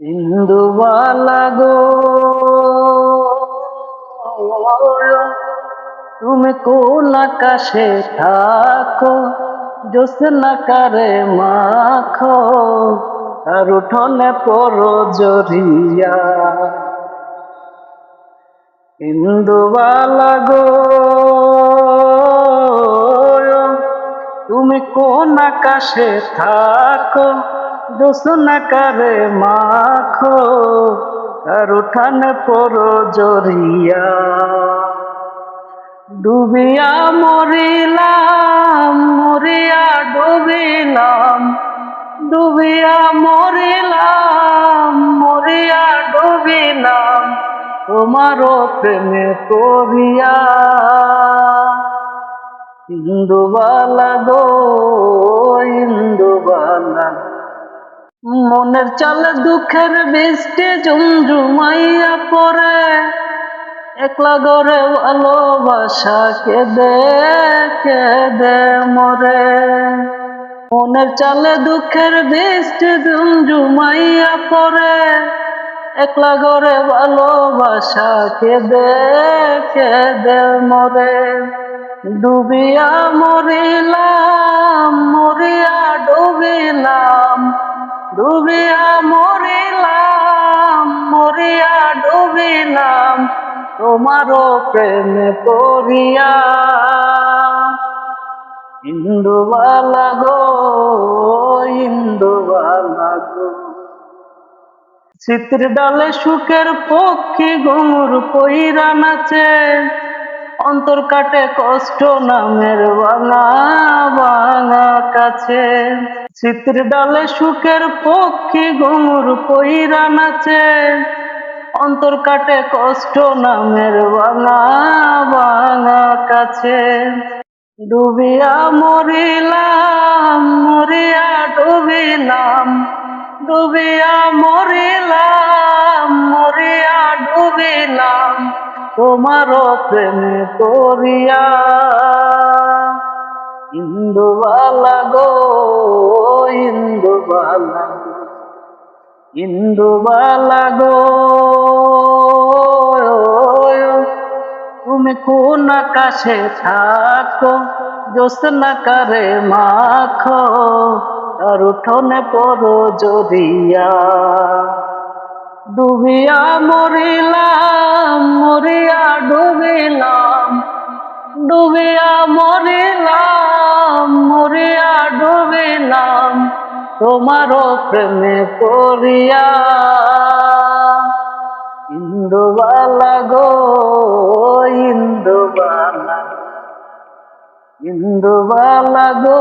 ইন্দুবালা গো, তুমি কোন আকাশে থাকো, জ্যোৎস্না কারে মাখো, আর উঠোনে পড়ো জরিয়া। ইন্দুবালা গো, তুমি কোন আকাশে থাকো, জ্যোৎস্না কারে মাখো, আর উঠানে পড়ো জরিয়া। ডুবিয়া মরিলাম, মরিয়া ডুবিলাম, ডুবিয়া মরিলাম, মরিয়া ডুবিলাম, তোমারও প্রেমে পড়িয়া। ইন্দুবালা গো, ইন্দুবালা, মনের চালে দুঃখের বৃষ্টি ঝুমঝুমাইয়া পড়ে, একলা গড়ে ভালোবাসা কেঁদে কেঁদে মরে। মনের চালে দুঃখের বৃষ্টি ঝুমঝুমাইয়া পড়ে, একলা গড়ে ভালোবাসা কেঁদে কেঁদে মরে। ডুবিয়া মরিলাম, মরিয়া ডুবিলাম, ডুবিয়া মরিলাম, মরিয়া ডুবিলাম, তোমারও প্রেমে পড়িয়া। ইন্দুবালা গো, ইন্দুবালা গো, চিত্র ডালে সুখের পক্ষী ঘুঙুর পইরা নাচে, অন্তর কাটে কষ্ট নামের ভাঙা ভাঙা কাছে। চিত্র ডালে সুখের পক্ষী ঘুঙুর পইরা নাচে, অন্তর কাটে কষ্ট নামের ভাঙা ভাঙা কাছে। ডুবিয়া মরিলাম, মরিয়া ডুবিলাম, ডুবিয়া মরিলাম, মরিয়া ডুবিলাম, তোমারও প্রেমে পড়িয়া। ইন্দুবালা গো, ইন্দুবালা, ইন্দুবালা গো, তুমি কোন আকাশে থাকো, জ্যোৎস্না কারে মাখো, আর উঠোনে পড়ো জরিয়া। ডুবিয়া মরিলাম, মরিয়া ডুবিলাম, ডুবিয়া মরিলাম, মরিয়া ডুবিলাম, তোমারও প্রেমে পড়িয়া। ইন্দুবালা গো, ইন্দুবালা, ইন্দুবালা গো।